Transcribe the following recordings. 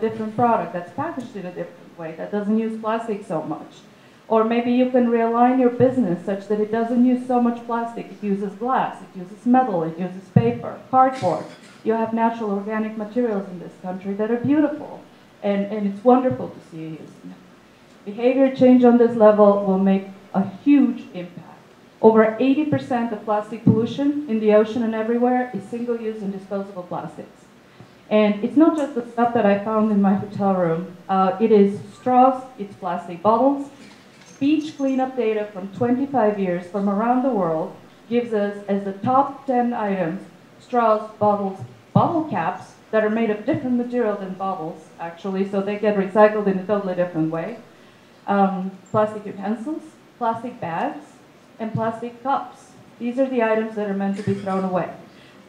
different product that's packaged in a different way, that doesn't use plastic so much. Or maybe you can realign your business such that it doesn't use so much plastic. It uses glass, it uses metal, it uses paper, cardboard. You have natural organic materials in this country that are beautiful, and it's wonderful to see you using them. Behavior change on this level will make a huge impact. Over 80% of plastic pollution in the ocean and everywhere is single-use and disposable plastics. And it's not just the stuff that I found in my hotel room. It is straws, it's plastic bottles. Beach cleanup data from 25 years from around the world gives us as the top 10 items straws, bottles, bottle caps that are made of different material than bottles, actually, so they get recycled in a totally different way. Plastic utensils, plastic bags, and plastic cups. These are the items that are meant to be thrown away.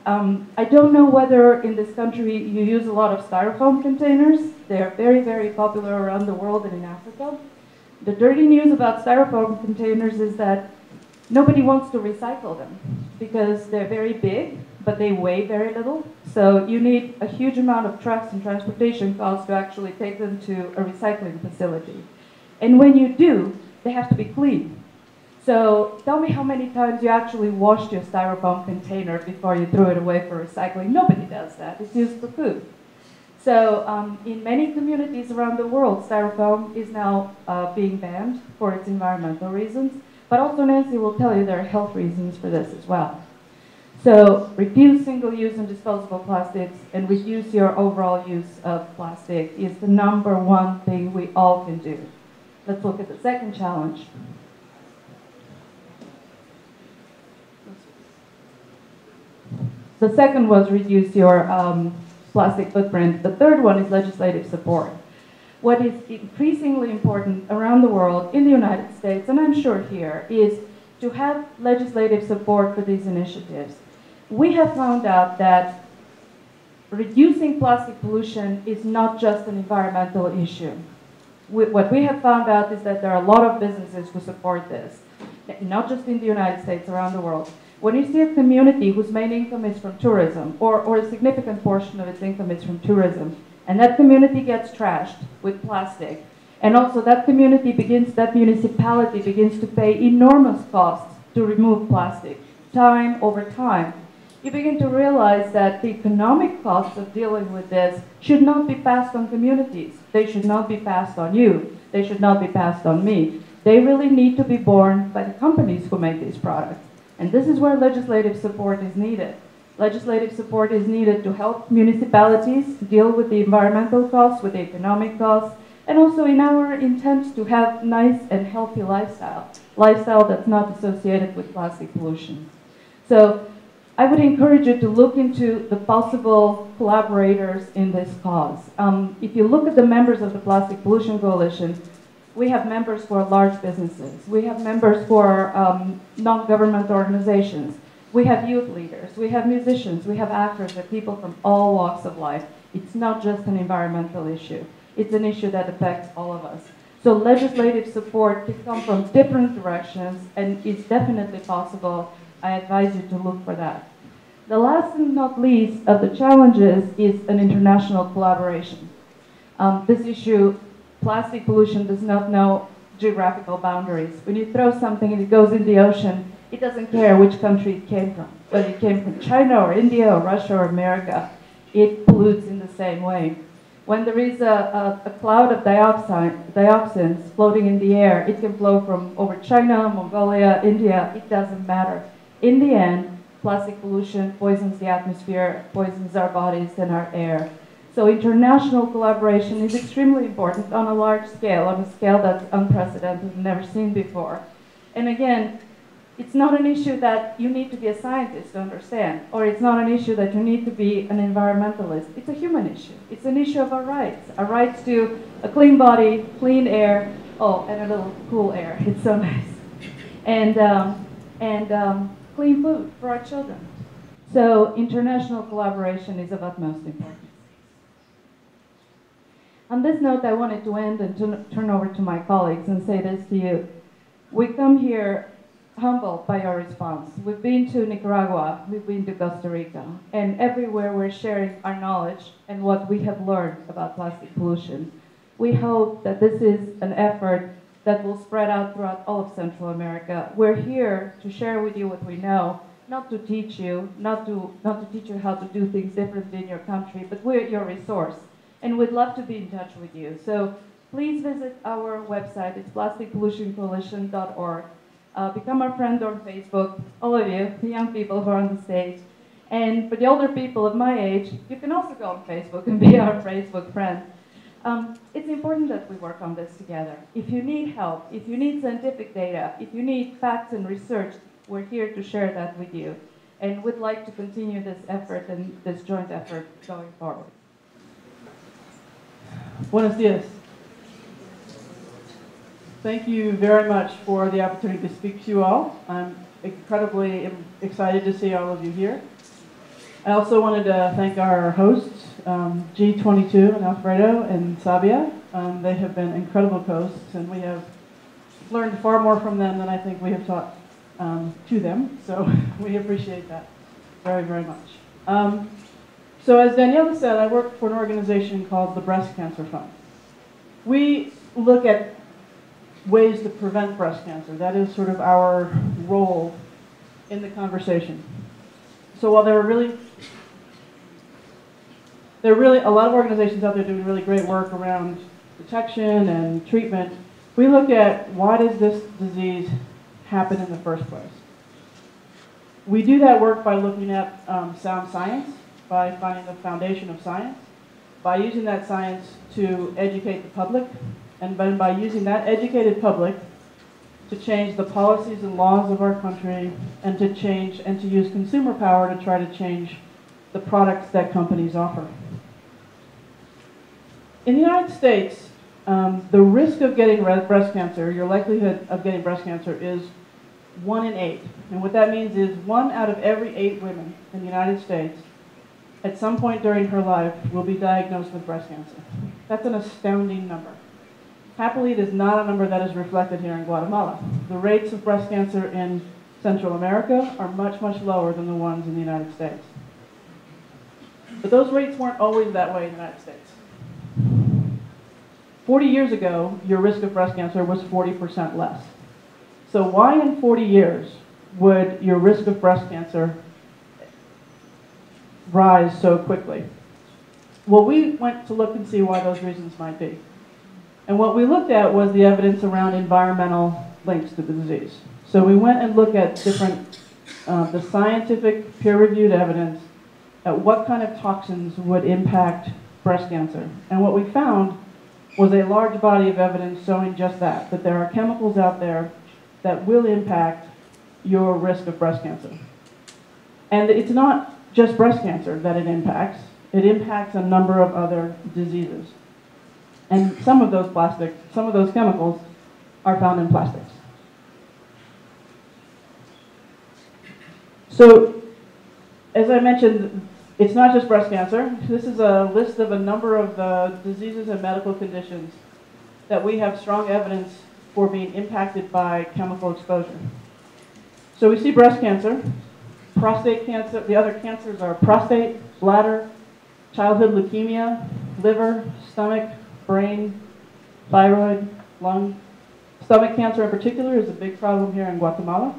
I don't know whether in this country you use a lot of styrofoam containers. They're very, very popular around the world and in Africa. The dirty news about styrofoam containers is that nobody wants to recycle them because they're very big, but they weigh very little. So you need a huge amount of trucks and transportation costs to actually take them to a recycling facility. And when you do, they have to be clean. So tell me how many times you actually washed your styrofoam container before you threw it away for recycling. Nobody does that. It's used for food. So in many communities around the world, styrofoam is now being banned for its environmental reasons. But also Nancy will tell you there are health reasons for this as well. So reduce single-use and disposable plastics and reduce your overall use of plastic is the #1 thing we all can do. Let's look at the second challenge. The second was reduce your plastic footprint. The third one is legislative support. What is increasingly important around the world, in the United States, and I'm sure here, is to have legislative support for these initiatives. We have found out that reducing plastic pollution is not just an environmental issue. What we have found out is that there are a lot of businesses who support this, not just in the United States, around the world. When you see a community whose main income is from tourism, or a significant portion of its income is from tourism, and that community gets trashed with plastic, and also that municipality begins to pay enormous costs to remove plastic, time over time, you begin to realize that the economic costs of dealing with this should not be passed on communities. They should not be passed on you. They should not be passed on me. They really need to be borne by the companies who make these products. And this is where legislative support is needed. Legislative support is needed to help municipalities deal with the environmental costs, with the economic costs, and also in our intent to have nice and healthy lifestyle that's not associated with plastic pollution. So I would encourage you to look into the possible collaborators in this cause. If you look at the members of the Plastic Pollution Coalition, we have members for large businesses. We have members for non-government organizations. We have youth leaders. We have musicians. We have actors. There are people from all walks of life. It's not just an environmental issue. It's an issue that affects all of us. So legislative support can come from different directions, and it's definitely possible. I advise you to look for that. The last and not least of the challenges is an international collaboration. This issue, plastic pollution, does not know geographical boundaries. When you throw something and it goes in the ocean, it doesn't care which country it came from. Whether it came from China or India or Russia or America, it pollutes in the same way. When there is a cloud of dioxins floating in the air, it can flow from over China, Mongolia, India, it doesn't matter. In the end, plastic pollution poisons the atmosphere, poisons our bodies and our air. So international collaboration is extremely important on a large scale, on a scale that's unprecedented and never seen before. And again, it's not an issue that you need to be a scientist to understand, or it's not an issue that you need to be an environmentalist. It's a human issue. It's an issue of our rights to a clean body, clean air, oh, and a little cool air. It's so nice. And clean food for our children. So international collaboration is of utmost importance. On this note, I wanted to end and turn over to my colleagues and say this to you. We come here humbled by your response. We've been to Nicaragua, we've been to Costa Rica, and everywhere we're sharing our knowledge and what we have learned about plastic pollution. We hope that this is an effort that will spread out throughout all of Central America. We're here to share with you what we know, not to teach you, not to teach you how to do things differently in your country, but we're your resource, and we'd love to be in touch with you. So please visit our website. It's plasticpollutioncoalition.org. Become our friend on Facebook, all of you, the young people who are on the stage. And for the older people of my age, you can also go on Facebook and be our Facebook friend. It's important that we work on this together. If you need help, if you need scientific data, if you need facts and research, we're here to share that with you. And we'd like to continue this effort and this joint effort going forward. Buenos dias. Thank you very much for the opportunity to speak to you all. I'm incredibly excited to see all of you here. I also wanted to thank our hosts, G22 and Alfredo and Sabia. They have been incredible hosts, and we have learned far more from them than I think we have taught to them. So we appreciate that very, very much. So as Daniela said, I work for an organization called the Breast Cancer Fund. We look at ways to prevent breast cancer. That is sort of our role in the conversation. So while there are really a lot of organizations out there doing really great work around detection and treatment, we look at why does this disease happen in the first place. We do that work by looking at sound science, by finding the foundation of science, by using that science to educate the public, and then by using that educated public to change the policies and laws of our country and to use consumer power to try to change the products that companies offer. In the United States, the risk of getting breast cancer, your likelihood of getting breast cancer is 1 in 8. And what that means is 1 out of every 8 women in the United States at some point during her life will be diagnosed with breast cancer. That's an astounding number. Happily, it is not a number that is reflected here in Guatemala. The rates of breast cancer in Central America are much, much lower than the ones in the United States. But those rates weren't always that way in the United States. 40 years ago, your risk of breast cancer was 40% less. So why in 40 years would your risk of breast cancer rise so quickly? Well, we went to look and see why those reasons might be. And what we looked at was the evidence around environmental links to the disease. So we went and looked at the scientific peer-reviewed evidence at what kind of toxins would impact breast cancer. And what we found was a large body of evidence showing just that there are chemicals out there that will impact your risk of breast cancer. And it's not just breast cancer that it impacts a number of other diseases. And some of those chemicals are found in plastics. So, as I mentioned, it's not just breast cancer. This is a list of a number of diseases and medical conditions that we have strong evidence for being impacted by chemical exposure. So we see breast cancer, prostate cancer. The other cancers are prostate, bladder, childhood leukemia, liver, stomach, brain, thyroid, lung. Stomach cancer in particular is a big problem here in Guatemala.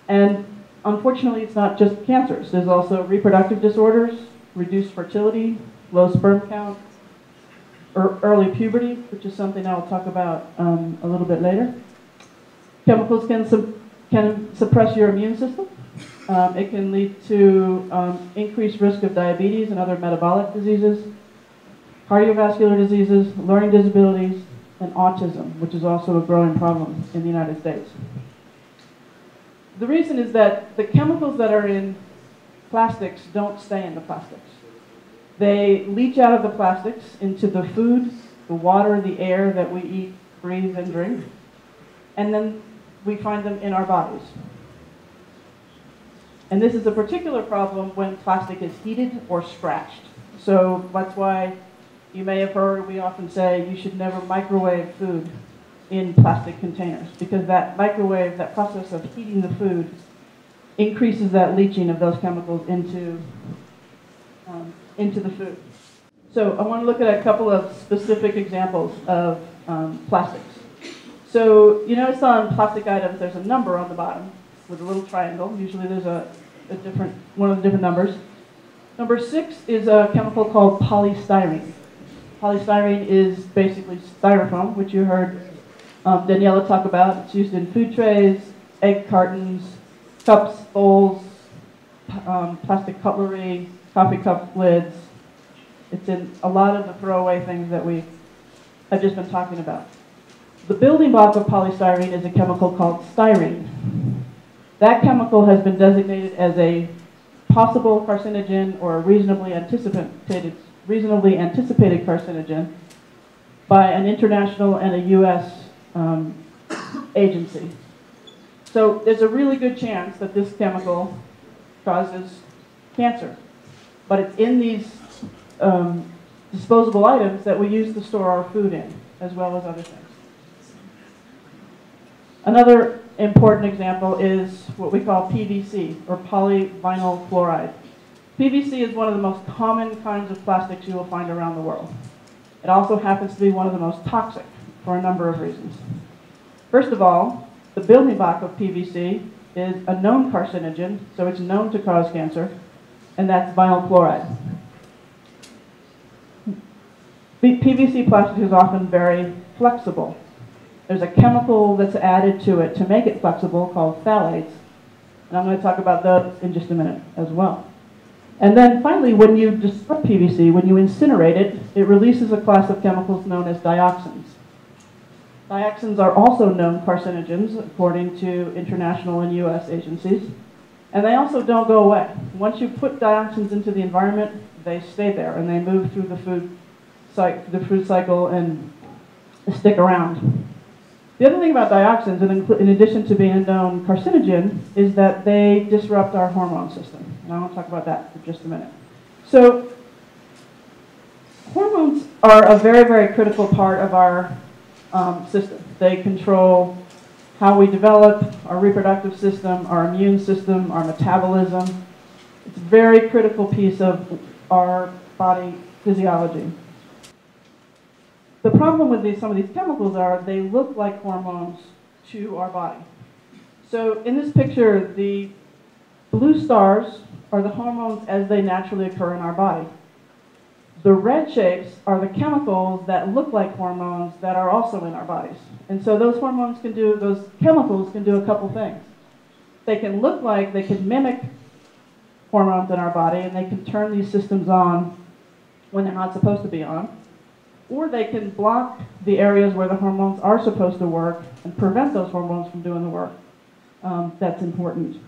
And unfortunately, it's not just cancers. There's also reproductive disorders, reduced fertility, low sperm count, early puberty, which is something I'll talk about a little bit later. Chemicals can suppress your immune system. It can lead to increased risk of diabetes and other metabolic diseases, cardiovascular diseases, learning disabilities, and autism, which is also a growing problem in the United States. The reason is that the chemicals that are in plastics don't stay in the plastics. They leach out of the plastics into the food, the water, the air that we eat, breathe, and drink, and then we find them in our bodies. And this is a particular problem when plastic is heated or scratched. So that's why you may have heard we often say you should never microwave food in plastic containers because that microwave, that process of heating the food, increases that leaching of those chemicals into the food. So I want to look at a couple of specific examples of plastics. So you notice on plastic items there's a number on the bottom with a little triangle. Usually there's one of the different numbers. Number 6 is a chemical called polystyrene. Polystyrene is basically styrofoam, which you heard Daniela talk about. It's used in food trays, egg cartons, cups, bowls, plastic cutlery, coffee cup lids. It's in a lot of the throwaway things that we have just been talking about. The building block of polystyrene is a chemical called styrene. That chemical has been designated as a possible carcinogen or a reasonably anticipated carcinogen by an international and a U.S. Agency. So there's a really good chance that this chemical causes cancer. But it's in these disposable items that we use to store our food in, as well as other things. Another important example is what we call PVC, or polyvinyl chloride. PVC is one of the most common kinds of plastics you will find around the world. It also happens to be one of the most toxic for a number of reasons. First of all, the building block of PVC is a known carcinogen, so it's known to cause cancer, and that's vinyl chloride. PVC plastic is often very flexible. There's a chemical that's added to it to make it flexible called phthalates, and I'm going to talk about those in just a minute as well. And then finally, when you destroy PVC, when you incinerate it, it releases a class of chemicals known as dioxins. Dioxins are also known carcinogens, according to international and U.S. agencies, and they also don't go away. Once you put dioxins into the environment, they stay there, and they move through the food cycle and stick around. The other thing about dioxins, in addition to being a known carcinogen, is that they disrupt our hormone system. And I want to talk about that for just a minute. So, hormones are a very, very critical part of our system. They control how we develop, our reproductive system, our immune system, our metabolism. It's a very critical piece of our body physiology. The problem with some of these chemicals are they look like hormones to our body. So in this picture, the blue stars are the hormones as they naturally occur in our body. The red shapes are the chemicals that look like hormones that are also in our bodies. And so those chemicals can do a couple things. They can mimic hormones in our body, and they can turn these systems on when they're not supposed to be on. Or they can block the areas where the hormones are supposed to work and prevent those hormones from doing the work that's important.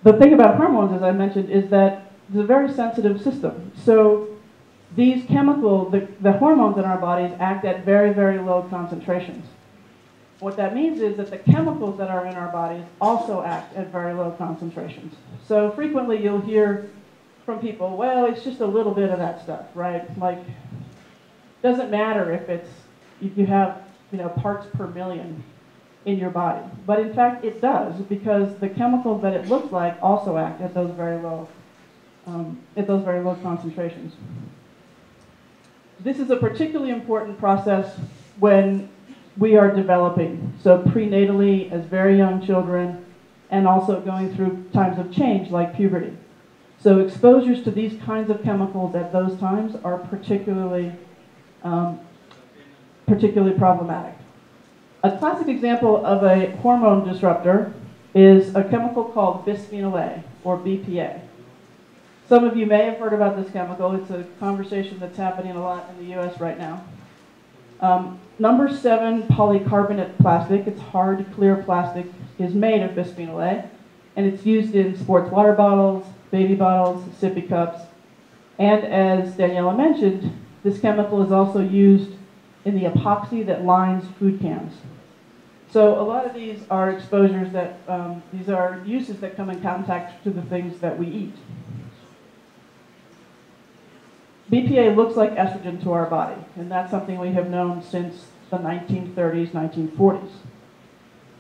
The thing about hormones, as I mentioned, is that it's a very sensitive system. So these chemicals, the hormones in our bodies act at very, very low concentrations. What that means is that the chemicals that are in our bodies also act at very low concentrations. So frequently you'll hear from people, well, it's just a little bit of that stuff, right? Like, doesn't matter if you have, parts per million in your body. But in fact, it does, because the chemicals that it looks like also act at those very low concentrations. This is a particularly important process when we are developing. So prenatally, as very young children, and also going through times of change like puberty. So exposures to these kinds of chemicals at those times are particularly problematic. A classic example of a hormone disruptor is a chemical called bisphenol A, or BPA. Some of you may have heard about this chemical. It's a conversation that's happening a lot in the U.S. right now. Number 7 polycarbonate plastic, it's hard, clear plastic, is made of bisphenol A, and it's used in sports water bottles, baby bottles, sippy cups, and as Daniela mentioned, this chemical is also used in the epoxy that lines food cans. So a lot of these are exposures that, these are uses that come in contact to the things that we eat. BPA looks like estrogen to our body, and that's something we have known since the 1930s, 1940s.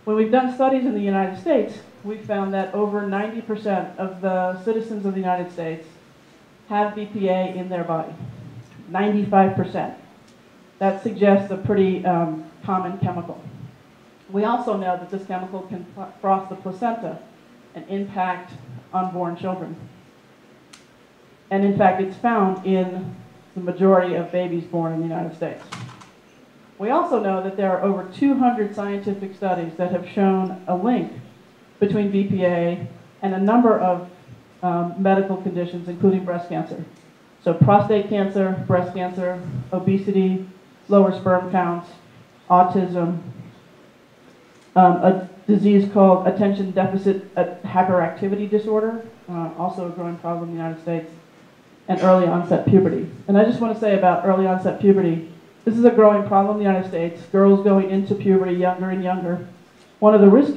When we've done studies in the United States, we found that over 90% of the citizens of the United States have BPA in their body. 95%. That suggests a pretty common chemical. We also know that this chemical can cross the placenta and impact unborn children. And in fact, it's found in the majority of babies born in the United States. We also know that there are over 200 scientific studies that have shown a link between BPA and a number of medical conditions, including breast cancer. So prostate cancer, breast cancer, obesity, lower sperm counts, autism, a disease called attention deficit hyperactivity disorder, also a growing problem in the United States, and early onset puberty. And I just want to say about early onset puberty, this is a growing problem in the United States, girls going into puberty younger and younger. One of the risks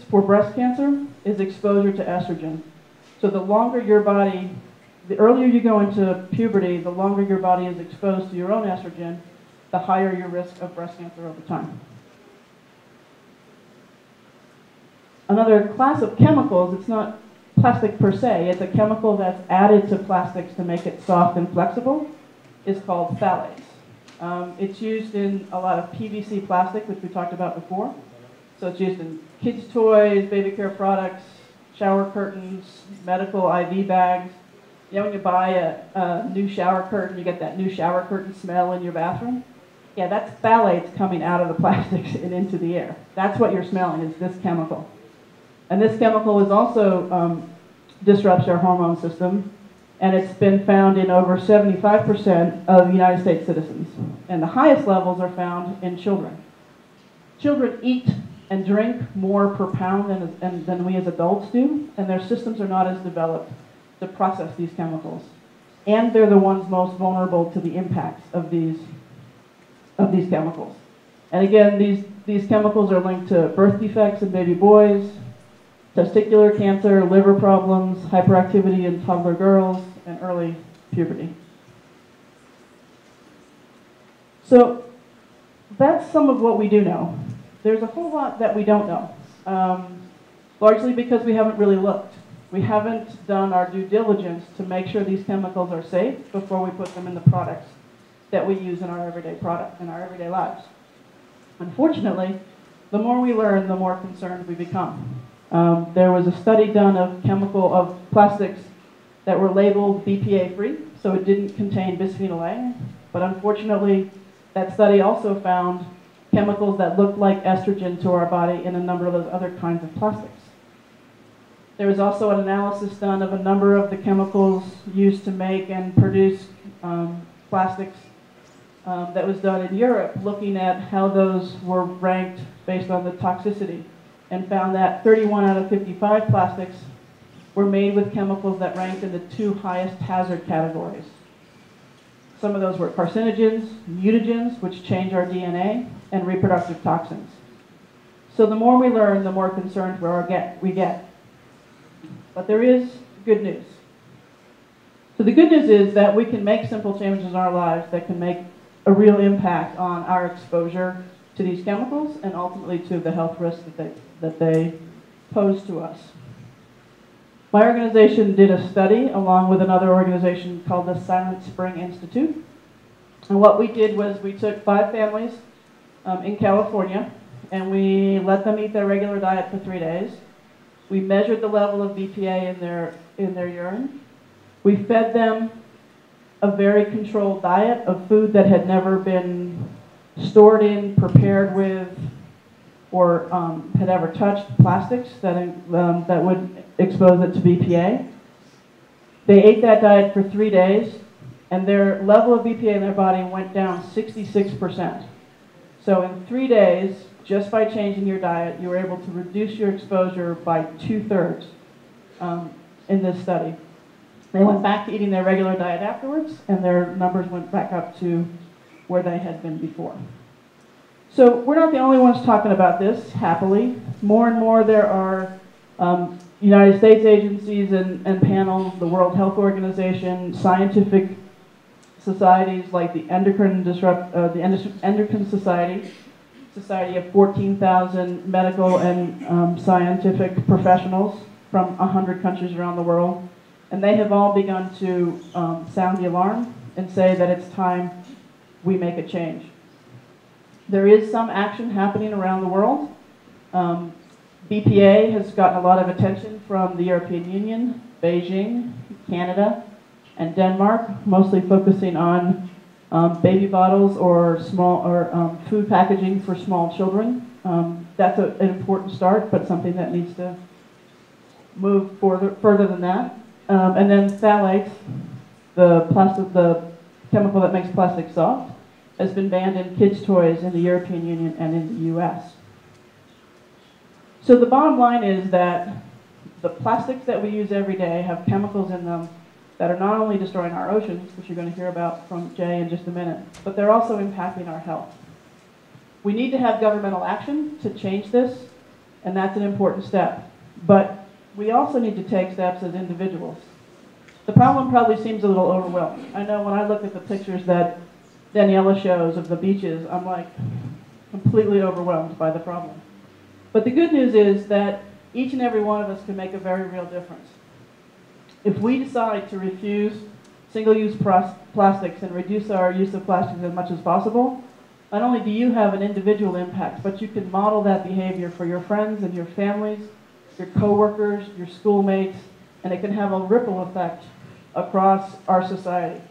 for breast cancer is exposure to estrogen. So the longer your body, the earlier you go into puberty, the longer your body is exposed to your own estrogen, the higher your risk of breast cancer over time. Another class of chemicals, it's not plastic per se, it's a chemical that's added to plastics to make it soft and flexible, is called phthalates. It's used in a lot of PVC plastic, which we talked about before. So it's used in kids' toys, baby care products, shower curtains, medical IV bags. You know, when you buy a new shower curtain, you get that new shower curtain smell in your bathroom? Yeah, that's phthalates coming out of the plastics and into the air. That's what you're smelling, is this chemical. And this chemical is also disrupts our hormone system, and it's been found in over 75% of United States citizens. And the highest levels are found in children. Children eat and drink more per pound than we as adults do, and their systems are not as developed to process these chemicals. And they're the ones most vulnerable to the impacts of these chemicals. And again, these chemicals are linked to birth defects in baby boys, testicular cancer, liver problems, hyperactivity in toddler girls, and early puberty. So that's some of what we do know. There's a whole lot that we don't know, largely because we haven't really looked. We haven't done our due diligence to make sure these chemicals are safe before we put them in the products that we use in our everyday lives. Unfortunately, the more we learn, the more concerned we become. There was a study done of plastics that were labeled BPA-free, so it didn't contain bisphenol A, but unfortunately, that study also found chemicals that looked like estrogen to our body in a number of those other kinds of plastics. There was also an analysis done of a number of the chemicals used to make and produce plastics that was done in Europe, looking at how those were ranked based on the toxicity, and found that 31 out of 55 plastics were made with chemicals that ranked in the 2 highest hazard categories. Some of those were carcinogens, mutagens, which change our DNA, and reproductive toxins. So the more we learn, the more concerned we get. But there is good news. So the good news is that we can make simple changes in our lives that can make a real impact on our exposure to these chemicals and ultimately to the health risks that they pose to us. My organization did a study along with another organization called the Silent Spring Institute. And what we did was we took 5 families in California and we let them eat their regular diet for 3 days. We measured the level of BPA in their urine. We fed them a very controlled diet of food that had never been stored in, prepared with, or had ever touched plastics that would expose it to BPA. They ate that diet for 3 days, and their level of BPA in their body went down 66%. So in 3 days, just by changing your diet, you were able to reduce your exposure by 2/3 in this study. They went back to eating their regular diet afterwards, and their numbers went back up to where they had been before. So we're not the only ones talking about this, happily. More and more there are United States agencies and panels, the World Health Organization, scientific societies like the Endocrine Society, Society of 14,000 medical and scientific professionals from 100 countries around the world. And they have all begun to sound the alarm and say that it's time we make a change. There is some action happening around the world. BPA has gotten a lot of attention from the European Union, Beijing, Canada, and Denmark, mostly focusing on baby bottles or food packaging for small children. That's an important start, but something that needs to move further than that. And then phthalates, the chemical that makes plastic soft, has been banned in kids' toys in the European Union and in the US. So the bottom line is that the plastics that we use every day have chemicals in them that are not only destroying our oceans, which you're going to hear about from Jay in just a minute, but they're also impacting our health. We need to have governmental action to change this, and that's an important step. But we also need to take steps as individuals. The problem probably seems a little overwhelming. I know when I look at the pictures that Daniela shows of the beaches, I'm like completely overwhelmed by the problem. But the good news is that each and every one of us can make a very real difference. If we decide to refuse single-use plastics and reduce our use of plastics as much as possible, not only do you have an individual impact, but you can model that behavior for your friends and your families, your coworkers, your schoolmates, and it can have a ripple effect across our society.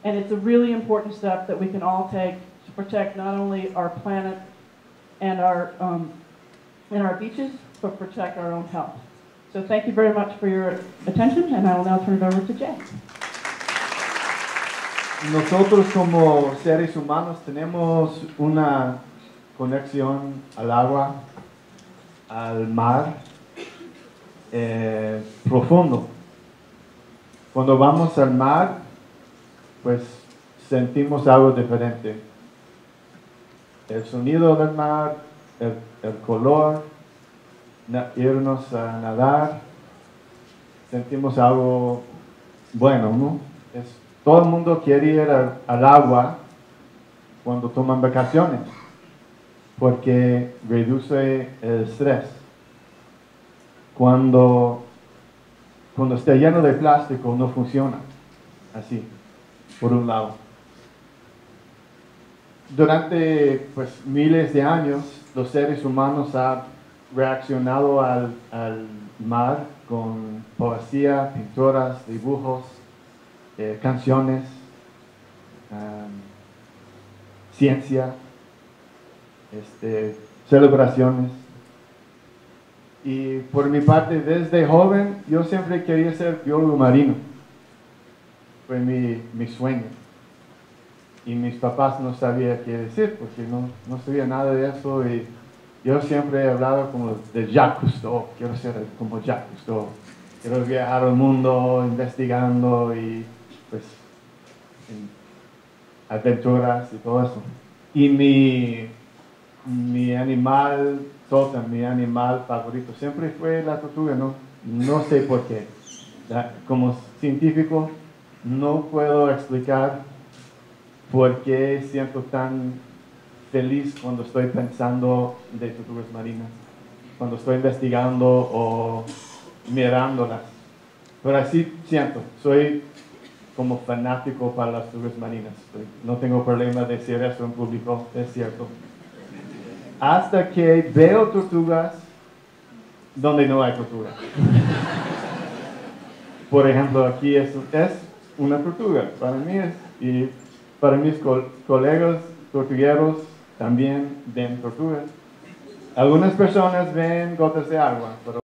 And it's a really important step that we can all take to protect not only our planet and our beaches, but protect our own health. So thank you very much for your attention, and I will now turn it over to Jay. Nosotros como seres humanos tenemos una conexión al agua, al mar profundo. Cuando vamos al mar, pues sentimos algo diferente. El sonido del mar, el color, irnos a nadar, sentimos algo bueno, ¿no? Todo el mundo quiere ir al agua cuando toman vacaciones, porque reduce el estrés. Cuando está lleno de plástico no funciona así, por un lado. Durante miles de años, los seres humanos han reaccionado al mar con poesía, pinturas, dibujos, canciones, ciencia, celebraciones. Y por mi parte, desde joven, yo siempre quería ser biólogo marino. Fue mi sueño. Y mis papás no sabían qué decir, porque no sabía nada de eso. Y yo siempre he hablado como de Jacques Cousteau. Quiero ser como Jacques Cousteau. Quiero viajar al mundo investigando y en aventuras y todo eso. Y mi animal totem, mi animal favorito siempre fue la tortuga. No sé por qué. Como científico no puedo explicar por qué siento tan feliz cuando estoy pensando de tortugas marinas, cuando estoy investigando o mirándolas. Pero así siento, soy como fanático para las tortugas marinas. No tengo problema de decir eso en público, es cierto. Hasta que veo tortugas donde no hay tortugas. Por ejemplo, aquí es una tortuga, para mí y para mis colegas tortugueros también ven tortugas. Algunas personas ven gotas de agua, pero